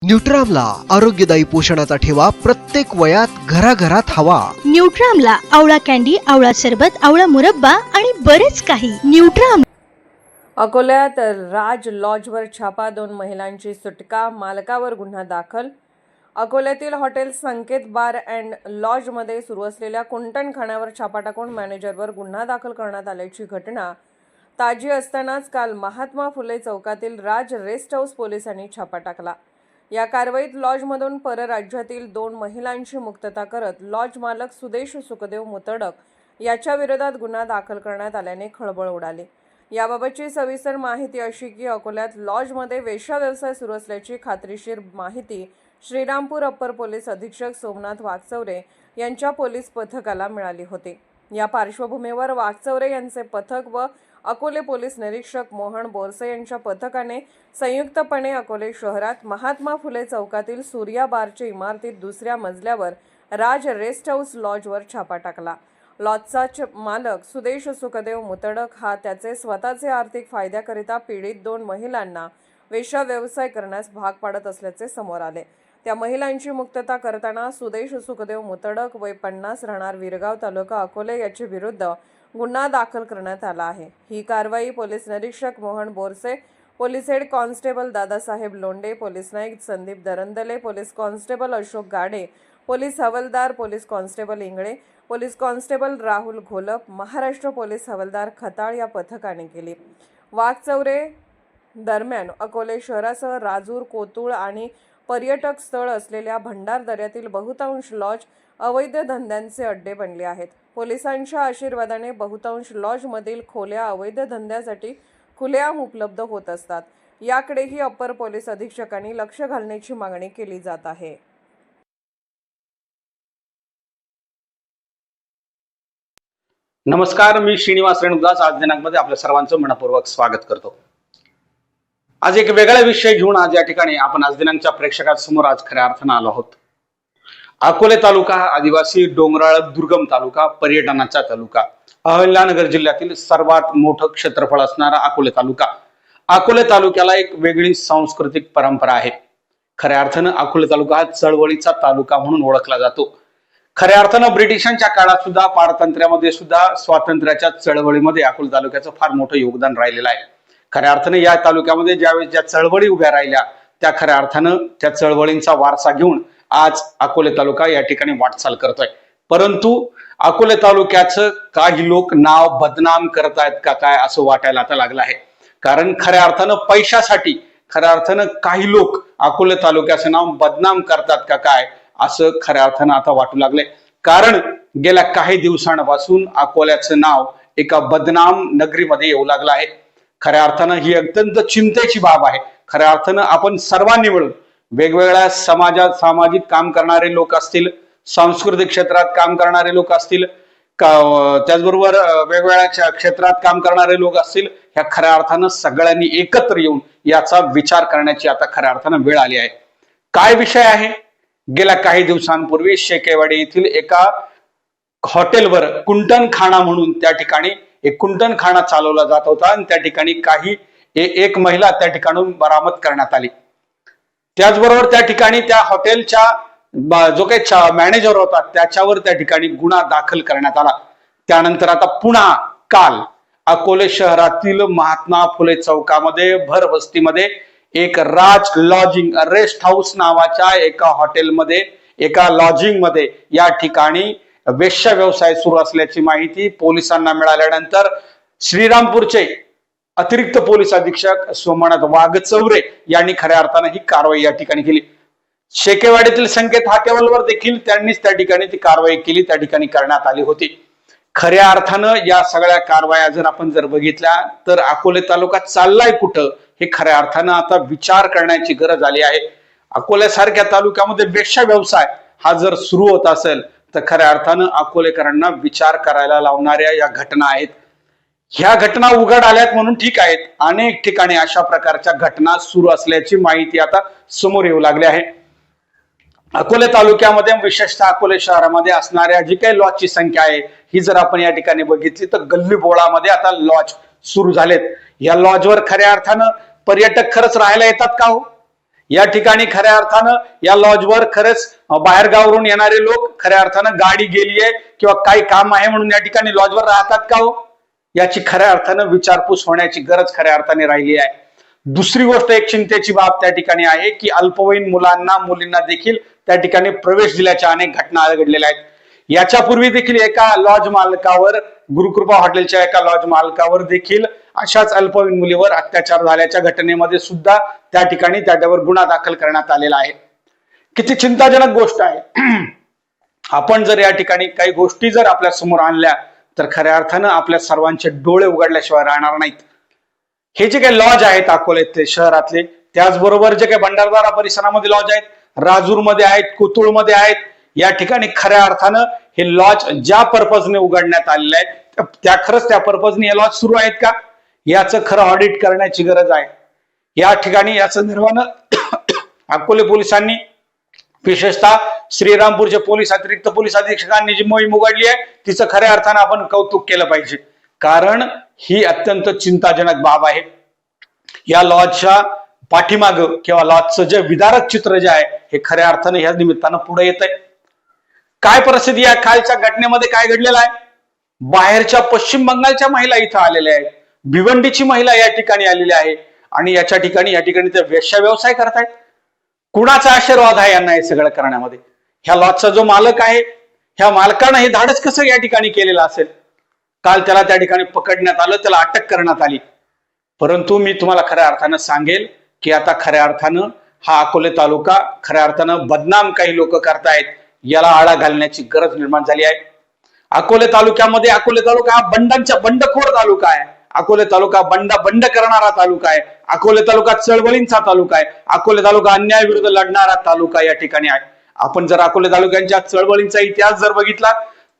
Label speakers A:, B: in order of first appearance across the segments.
A: न्यूट्रामला आरोग्यदायी पोषणाचा ठेवा प्रत्येक वयात घराघरात हवा।
B: न्यूट्रामला आवळा कॅन्डी, आवळा सरबत, आवळा मुरब्बा आणि बरेच काही। न्यूट्राम।
C: अकोल्यात राज लॉजवर छापा, 2 महिलांची सुटका, मालकावर गुन्हा दाखल। अकोल्यातील हॉटेल संकेत बार अँड लॉजमध्ये सुरू असलेल्या कुंटणखाण्यावर छापा टाकून मॅनेजरवर गुन्हा दाखल करण्यात आल्याची घटना ताजी असतानाच काल महात्मा फुले चौकातील राज रेस्ट हाऊस पोलिसांनी छापा टाकला। या कारवाईत लॉजमधून परराज्यातील 2 महिलांची मुक्तता करत लॉज मालक सुदेश सुखदेव मुतडक याच्या विरोधात गुन्हा दाखल करण्यात आल्याने खळबळ उडाली। याबाबतची सविस्तर माहिती अशी की अकोल्यात लॉजमध्ये वेश्या व्यवसाय सुरू असल्याची खात्रीशीर माहिती श्रीरामपूर अप्पर पोलीस अधीक्षक सोमनाथ वाघचौरे यांच्या पोलीस पथकाला मिळाली होती। या पार्श्वभूमीवर वाघचौरे यांचे पथक व अकोले पोलीस निरीक्षक मोहन बोरसे यांच्या पथकाने संयुक्तपणे अकोले शहरात महात्मा फुले चौकातील सूर्या बारच्या इमारतीत 2ऱ्या मजल्यावर राज रेस्ट हाऊस लॉजवर छापा टाकला। लॉजचा मालक सुदेश सुखदेव मुतडक हा त्याचे स्वतःचे आर्थिक फायद्याकरिता पीडित 2 महिलांना वेश्या व्यवसाय करण्यास भाग पाडत असल्याचे समोर आले। त्या महिलांची मुक्तता करताना सुदेश सुखदेव मुतडक वय 50 राहणार विरगाव तालुका अकोले याच्या विरुद्ध गुन्हा दाखल करण्यात आला आहे। ही कारवाई पोलीस निरीक्षक Mohan Borse, police head constable Dadasaheb Londe, police Naik Sandeep Darandale, police constable Ashok Gade, police हवालदार police constable Ingale, police constable Rahul Gholap, Maharashtra police हवालदार खताळ या पथकाने केली। वाघचौरे दरम्यान अकोले शहरासह राजूर, कोतुळ आणि पर्यटक स्थळ असलेल्या भंडारदऱ्यातील बहुतांश लॉज अवैध धंद्यांचे अड्डे बनले आहेत। पोलिसांच्या आशीर्वादाने बहुतांश लॉजमधील खोल्या अवैध धंद्यासाठी खुलेआम उपलब्ध होत असतात। याकडेही अप्पर पोलीस अधीक्षकांनी लक्ष घालण्याची मागणी केली जात आहे।
D: नमस्कार, मी श्रीनिवास रेणुदास आज दिनांकमध्ये आपल्या सर्वांचं मनपूर्वक स्वागत करतो। आज एक वेगळा विषय घेऊन आज या ठिकाणी आपण आज दिनांकच्या प्रेक्षकांसमोर आज खऱ्या अर्थानं आलो आहोत। अकोले तालुका हा आदिवासी डोंगराळ दुर्गम तालुका, पर्यटनाचा तालुका, अहल्यानगर जिल्ह्यातील सर्वात मोठं क्षेत्रफळ असणारा अकोले तालुका। अकोले तालुक्याला एक वेगळी सांस्कृतिक परंपरा आहे। खऱ्या अर्थानं अकोले तालुका हा चळवळीचा तालुका म्हणून ओळखला जातो। खऱ्या अर्थानं ब्रिटिशांच्या काळात सुद्धा, पारतंत्र्यामध्ये सुद्धा, स्वातंत्र्याच्या चळवळीमध्ये अकोले तालुक्याचं फार मोठं योगदान राहिलेलं आहे। खऱ्या अर्थानं या तालुक्यामध्ये ज्यावेळेस ज्या चळवळी उभ्या राहिल्या त्या खऱ्या अर्थानं त्या चळवळींचा वारसा घेऊन आज अकोले तालुका या ठिकाणी वाटचाल करतोय। परंतु अकोले तालुक्याचं काही लोक नाव बदनाम करतायत का काय असं वाटायला आता लागलं आहे। कारण खऱ्या अर्थानं पैशासाठी खऱ्या अर्थानं काही लोक अकोले तालुक्याचं नाव बदनाम करतात का काय असं खऱ्या अर्थानं आता वाटू लागले। कारण गेल्या काही दिवसांपासून अकोल्याचं नाव एका बदनाम नगरीमध्ये येऊ लागलं आहे। खऱ्या अर्थानं ही अत्यंत चिंतेची बाब आहे। खऱ्या अर्थानं आपण सर्वांनी मिळून वेगवेगळ्या समाजात सामाजिक काम करणारे लोक असतील, सांस्कृतिक क्षेत्रात काम करणारे लोक असतील, त्याचबरोबर वेगवेगळ्या क्षेत्रात काम करणारे लोक असतील, ह्या खऱ्या अर्थानं सगळ्यांनी एकत्र येऊन याचा विचार करण्याची आता खऱ्या अर्थानं वेळ आली आहे। काय विषय आहे? गेल्या काही दिवसांपूर्वी शेकेवाडी येथील एका हॉटेलवर कुंटणखाना म्हणून त्या ठिकाणी एक कुंटणखाना चालवला जात होता आणि त्या ठिकाणी एक महिला त्या ठिकाणून बरामद करण्यात आली। त्याचबरोबर त्या ठिकाणी त्या हॉटेलच्या जो काही मॅनेजर होता त्याच्यावर त्या ठिकाणी गुन्हा दाखल करण्यात आला। त्यानंतर आता पुन्हा काल अकोले शहरातील महात्मा फुले चौकामध्ये भर वस्तीमध्ये एक राज लॉजिंग रेस्ट हाऊस नावाच्या एका हॉटेलमध्ये, एका लॉजिंग मध्ये या ठिकाणी वेश्या व्यवसाय सुरू असल्याची माहिती पोलिसांना मिळाल्यानंतर श्रीरामपूरचे अतिरिक्त पोलीस अधीक्षक सोमनाथ वाघचौरे यांनी खऱ्या अर्थानं ही कारवाई या ठिकाणी केली। शेकेवाडीतील संकेत हॉटेलवर देखील त्यांनीच त्या ठिकाणी ती कारवाई केली, त्या ठिकाणी करण्यात आली होती। खऱ्या अर्थानं या सगळ्या कारवाया जर आपण बघितल्या तर अकोले तालुका चाललाय कुठं हे खऱ्या अर्थानं आता विचार करण्याची गरज आली आहे। अकोल्यासारख्या तालुक्यामध्ये वेश्या व्यवसाय हा जर सुरू होत असेल तर खऱ्या अर्थानं अकोलेकरांना विचार करायला लावणाऱ्या या घटना आहेत। ह्या घटना उघड आल्यात म्हणून ठीक आहेत, अनेक ठिकाणी अशा प्रकारच्या घटना सुरू असल्याची माहिती आता समोर येऊ लागली आहे। अकोले तालुक्यामध्ये विशेषतः अकोले शहरामध्ये असणाऱ्या जी काही लॉजची संख्या आहे ही जर आपण या ठिकाणी बघितली तर गल्ली बोळामध्ये आता लॉज सुरू झालेत। या लॉजवर खऱ्या अर्थानं पर्यटक खरंच राहायला येतात का हो? या ठिकाणी खऱ्या अर्थानं या लॉजवर खरंच बाहेरगावरून येणारे लोक खऱ्या अर्थानं गाडी गेली आहे किंवा काही काम आहे म्हणून या ठिकाणी लॉजवर राहतात का हो, याची खऱ्या अर्थानं विचारपूस होण्याची गरज खऱ्या अर्थाने राहिली आहे. दुसरी गोष्ट एक चिंतेची बाब त्या ठिकाणी आहे की अल्पवयीन मुलांना मुलींना देखील त्या ठिकाणी प्रवेश दिल्याच्या अनेक घटना घडलेल्या आहेत. याच्यापूर्वी देखील एका लॉज मालकावर, गुरुकृपा हॉटेलच्या एका लॉज मालकावर देखील अशाच अल्पवयीन मुलीवर अत्याचार झाल्याच्या घटनेमध्ये सुद्धा त्या ठिकाणी त्याच्यावर गुन्हा दाखल करण्यात आलेला आहे. किती चिंताजनक गोष्ट आहे. आपण जर या ठिकाणी काही गोष्टी जर आपल्या समोर आणल्या तर खऱ्या अर्थानं आपल्या सर्वांचे डोळे उघडल्याशिवाय राहणार नाहीत. हे जे काही लॉज आहेत अकोले शहरातले, त्याचबरोबर जे काही भंडारदरा परिसरामध्ये लॉज आहेत, राजूरमध्ये आहेत, कोतुळमध्ये आहेत, या ठिकाणी खऱ्या अर्थानं हे लॉज ज्या पर्पजने उघडण्यात आलेले आहेत त्या खरंच त्या पर्पजने हे लॉज सुरू आहेत का, याचं खरं ऑडिट करण्याची गरज आहे. या ठिकाणी या संदर्भानं अकोले पोलिसांनी, विशेषतः श्रीरामपूरचे पोलीस अतिरिक्त पोलीस अधीक्षकांनी जी मोहीम उघडली आहे तिचं खऱ्या अर्थानं आपण कौतुक केलं पाहिजे, कारण ही अत्यंत चिंताजनक बाब आहे. या लॉजच्या पाठीमाग किंवा लॉजचं जे विदारक चित्र जे आहे हे खऱ्या अर्थानं ह्या निमित्तानं पुढे येत आहे. काय परिस्थिती या कालच्या घटनेमध्ये काय घडलेलं आहे, बाहेरच्या पश्चिम बंगालच्या महिला इथं आलेल्या आहेत, भिवंडीची महिला या ठिकाणी आलेली आहे आणि या ठिकाणी ते वेश्या व्यवसाय करतायत. कुणाचा आशीर्वाद आहे यांना हे सगळं करण्यामध्ये? ह्या लॉजचा जो मालक आहे, ह्या मालकानं हे धाडस कसं या ठिकाणी केलेलं असेल? काल त्याला त्या ठिकाणी पकडण्यात आलं, त्याला अटक करण्यात आली. परंतु मी तुम्हाला खऱ्या अर्थानं सांगेल की आता खऱ्या अर्थानं हा अकोले तालुका खऱ्या अर्थानं बदनाम काही लोक करतायत, याला आळा घालण्याची गरज निर्माण झाली आहे. अकोले तालुक्यामध्ये, अकोले तालुका हा बंडखोर तालुका आहे. अकोले तालुका बंड करणारा तालुका आहे. अकोले तालुका चळवळींचा तालुका आहे. अकोले तालुका अन्यायाविरुद्ध लढणारा तालुका या ठिकाणी आहे. आपण जर अकोले तालुक्यांच्या चळवळींचा इतिहास जर बघितला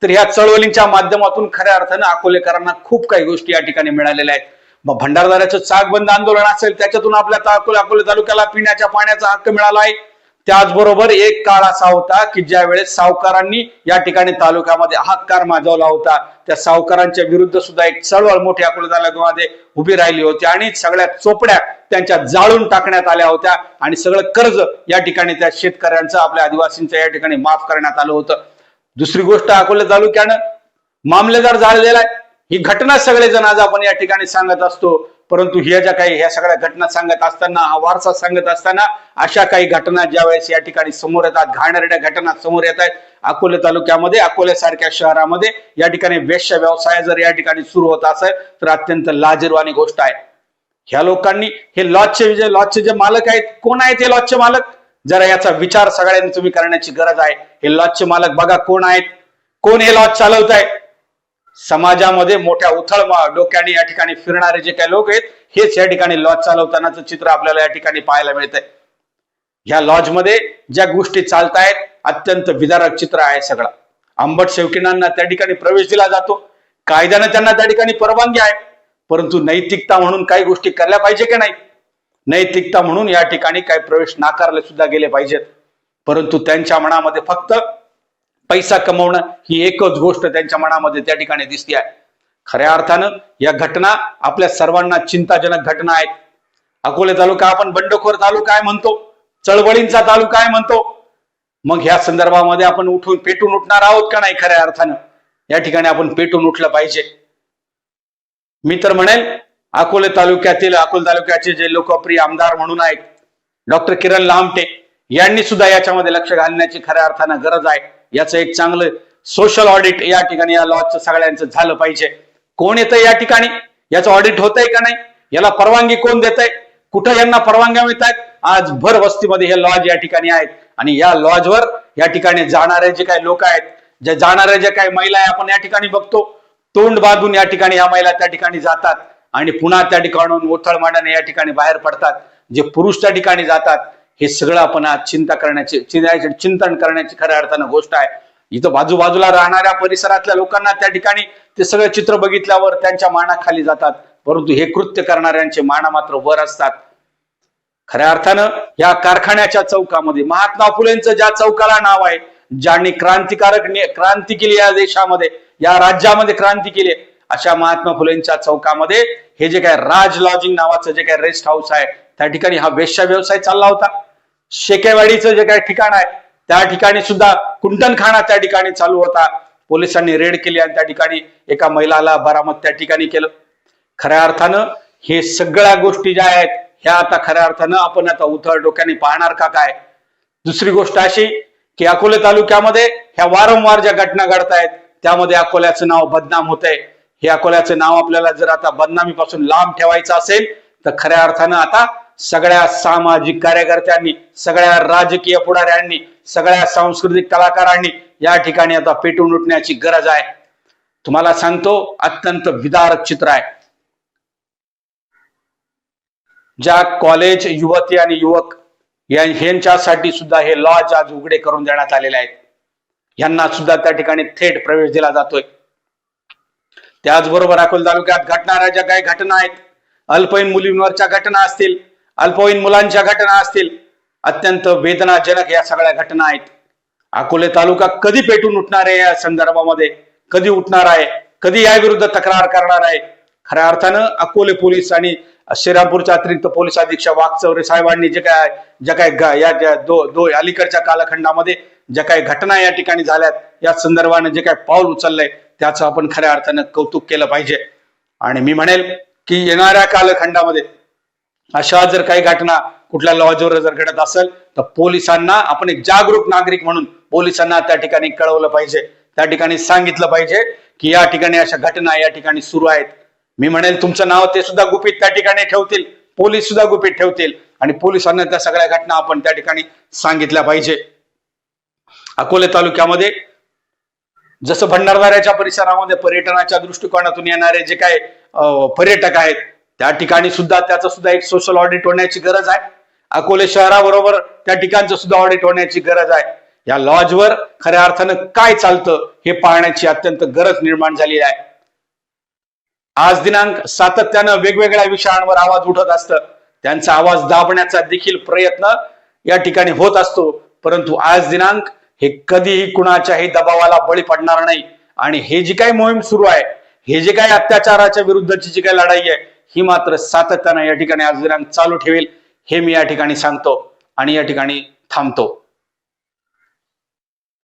D: तर ह्या चळवळींच्या माध्यमातून खऱ्या अर्थानं अकोलेकरांना खूप काही गोष्टी या ठिकाणी मिळालेल्या आहेत. मग भंडारदऱ्याचं चाकबंद आंदोलन असेल, त्याच्यातून आपल्या अकोले तालुक्याला पिण्याच्या पाण्याचा हक्क मिळाला आहे. त्याचबरोबर एक काळ असा होता की ज्या वेळेस सावकारांनी या ठिकाणी तालुक्यामध्ये हाहाकार माजवला होता. त्या सावकारांच्या विरुद्ध सुद्धा एक चळवळ मोठी अकोले तालुक्यामध्ये उभी राहिली होती आणि सगळ्या चोपड्या त्यांच्या जाळून टाकण्यात आल्या होत्या आणि सगळं कर्ज या ठिकाणी त्या शेतकऱ्यांचं, आपल्या आदिवासींचं या ठिकाणी माफ करण्यात आलं होतं. दुसरी गोष्ट, अकोले तालुक्यानं मामलेदार झालेला आहे. ही घटना सगळेजण आज आपण या ठिकाणी सांगत असतो, परंतु ह्या सगळ्या घटना सांगत असताना, हा वारसा सांगत असताना अशा काही घटना ज्या वेळेस या ठिकाणी समोर येतात, घाणेरड्या घटना समोर येत आहेत अकोले तालुक्यामध्ये, अकोल्यासारख्या शहरामध्ये या ठिकाणी वेश्या व्यवसाय जर या ठिकाणी सुरू होत असेल तर अत्यंत लाजिरवाणी गोष्ट आहे. ह्या लोकांनी हे लॉजचे जे मालक आहेत, कोण आहेत हे लॉजचे मालक? जरा याचा विचार सगळ्यांनी तुम्ही करण्याची गरज आहे. हे लॉजचे मालक बघा कोण आहेत, कोण हे लॉज चालवत आहे. समाजामध्ये मोठ्या उथळ डोक्याने या ठिकाणी फिरणारे जे काही लोक आहेत, हेच या ठिकाणी लॉज चालवतानाचं चित्र आपल्याला या ठिकाणी पाहायला मिळतंय. ह्या लॉजमध्ये ज्या गोष्टी चालतायत अत्यंत विदारक चित्र आहे सगळं. आंबट शौकीनांना त्या ठिकाणी प्रवेश दिला जातो, कायद्याने त्यांना त्या ठिकाणी परवानगी आहे, परंतु नैतिकता म्हणून काही गोष्टी करल्या पाहिजे की नाही? नैतिकता म्हणून या ठिकाणी काही प्रवेश नाकारले सुद्धा गेले पाहिजेत, परंतु त्यांच्या मनामध्ये फक्त पैसा कमवणं ही एकच गोष्ट त्यांच्या मनामध्ये त्या ठिकाणी दिसते आहे. खऱ्या अर्थानं या घटना आपल्या सर्वांना चिंताजनक घटना आहेत. अकोले तालुका आपण बंडखोर तालुका आहे म्हणतो, चळवळींचा तालुका आहे म्हणतो, मग ह्या संदर्भामध्ये आपण पेटून उठणार आहोत का नाही? खऱ्या अर्थानं या ठिकाणी आपण पेटून उठलं पाहिजे. मी तर म्हणेल अकोले तालुक्याचे जे लोकप्रिय आमदार म्हणून आहेत डॉक्टर किरण लामटे यांनी सुद्धा याच्यामध्ये लक्ष घालण्याची खऱ्या अर्थानं गरज आहे. याचं एक चांगलं सोशल ऑडिट या ठिकाणी या लॉजचं सगळ्यांचं झालं पाहिजे. कोण येतंय या ठिकाणी, याचं ऑडिट होतंय का नाही, याला परवानगी कोण देतंय, कुठं यांना परवानग्या मिळत आहेत? आज भर वस्तीमध्ये हे लॉज या ठिकाणी आहेत आणि या लॉजवर या ठिकाणी जाणारे जे काही लोक आहेत, जाणारे जे काही महिला आहे, आपण या ठिकाणी बघतो तोंड बांधून या ठिकाणी ह्या महिला त्या ठिकाणी जातात आणि पुन्हा त्या ठिकाणून ओथळमांडाने या ठिकाणी बाहेर पडतात. जे पुरुष त्या ठिकाणी जातात, हे सगळं आपण आज चिंतन करण्याची खऱ्या अर्थानं गोष्ट आहे. इथं बाजूबाजूला राहणाऱ्या परिसरातल्या लोकांना त्या ठिकाणी ते सगळे चित्र बघितल्यावर त्यांच्या माना खाली जातात, परंतु हे कृत्य करणाऱ्यांचे माना मात्र वर असतात. खऱ्या अर्थानं या कारखान्याच्या चौकामध्ये महात्मा फुलेंचं ज्या चौकाला नाव आहे, ज्यांनी क्रांती केली या देशामध्ये, या राज्यामध्ये क्रांती केली, अशा महात्मा फुलेंच्या चौकामध्ये हे जे काय राज लॉजिंग नावाचं जे काय रेस्ट हाऊस आहे, त्या ठिकाणी हा वेश्या व्यवसाय चालला होता. शेकेवाडीचं जे काही ठिकाण आहे त्या ठिकाणी सुद्धा कुंटणखाना त्या ठिकाणी चालू होता. पोलिसांनी रेड केली आणि त्या ठिकाणी एका महिलाला बरामद त्या ठिकाणी केलं. खऱ्या अर्थानं हे सगळ्या गोष्टी ज्या आहेत ह्या आता खऱ्या अर्थानं आपण आता उथळ डोक्याने पाहणार का काय. दुसरी गोष्ट अशी की अकोले तालुक्यामध्ये ह्या वारंवार ज्या घटना घडतायत त्यामध्ये अकोल्याचं नाव बदनाम होतंय. हे अकोल्याचं नाव आपल्याला जर आता बदनामीपासून लांब ठेवायचं असेल तर खऱ्या अर्थानं आता सगळ्या सामाजिक कार्यकर्त्यांनी, सगळ्या राजकीय पुढाऱ्यांनी, सगळ्या सांस्कृतिक कलाकारांनी या ठिकाणी आता पेटून उठण्याची गरज आहे. तुम्हाला सांगतो अत्यंत विदारक चित्र आहे. ज्या कॉलेज युवती आणि युवक यांच्यासाठी सुद्धा हे लॉज आज उघडे करून देण्यात आलेले आहेत. यांना सुद्धा त्या ठिकाणी थेट प्रवेश दिला जातोय. त्याचबरोबर अकोला तालुक्यात घडणाऱ्या ज्या काही घटना आहेत, अल्पवयीन मुलींवरच्या घटना असतील, अल्पवयीन मुलांच्या घटना असतील, अत्यंत वेदनाजनक या सगळ्या घटना आहेत. अकोले तालुका कधी पेटून उठणार आहे या संदर्भामध्ये, कधी उठणार आहे, कधी याविरुद्ध तक्रार करणार आहे. खऱ्या अर्थानं अकोले पोलीस आणि श्रीरामपूरचे अतिरिक्त पोलीस अधीक्षक वाघचौरे साहेबांनी जे काय या अलीकडच्या कालखंडामध्ये ज्या काही घटना या ठिकाणी झाल्यात या संदर्भाने जे काही पाऊल उचललंय त्याचं आपण खऱ्या अर्थानं कौतुक केलं पाहिजे. आणि मी म्हणेल की येणाऱ्या कालखंडामध्ये अशा जर काही घटना कुठल्या लॉजवर जर घडत असेल तर पोलिसांना आपण एक जागरूक नागरिक म्हणून पोलिसांना त्या ठिकाणी कळवलं पाहिजे, त्या ठिकाणी सांगितलं पाहिजे की या ठिकाणी अशा घटना या ठिकाणी सुरू आहेत. मी म्हणेल तुमचं नाव ते सुद्धा गुपित त्या ठिकाणी ठेवतील, पोलीस सुद्धा गुपित ठेवतील आणि पोलिसांना त्या सगळ्या घटना आपण त्या ठिकाणी सांगितल्या पाहिजे. अकोले तालुक्यामध्ये जसं भंडारदऱ्याच्या परिसरामध्ये पर्यटनाच्या दृष्टिकोनातून येणारे जे काय पर्यटक आहेत त्या ठिकाणी सुद्धा त्याचं सुद्धा एक सोशल ऑडिट होण्याची गरज आहे. अकोले शहराबरोबर त्या ठिकाणचं सुद्धा ऑडिट होण्याची गरज आहे. या लॉजवर खऱ्या अर्थानं काय चालतं हे पाहण्याची अत्यंत गरज निर्माण झाली आहे. आज दिनांक सातत्यानं वेगवेगळ्या विषयांवर आवाज उठत असतं, त्यांचा आवाज दाबण्याचा देखील प्रयत्न या ठिकाणी होत असतो, परंतु आज दिनांक हे कधीही कुणाच्याही दबावाला बळी पडणार नाही. आणि हे जी काही मोहीम सुरू आहे, हे जे काही अत्याचाराच्या विरुद्धची जी काही लढाई आहे ही मात्र सातत्यानं या ठिकाणी आज दिनांक चालू ठेवेल हे मी या ठिकाणी सांगतो आणि या ठिकाणी थांबतो.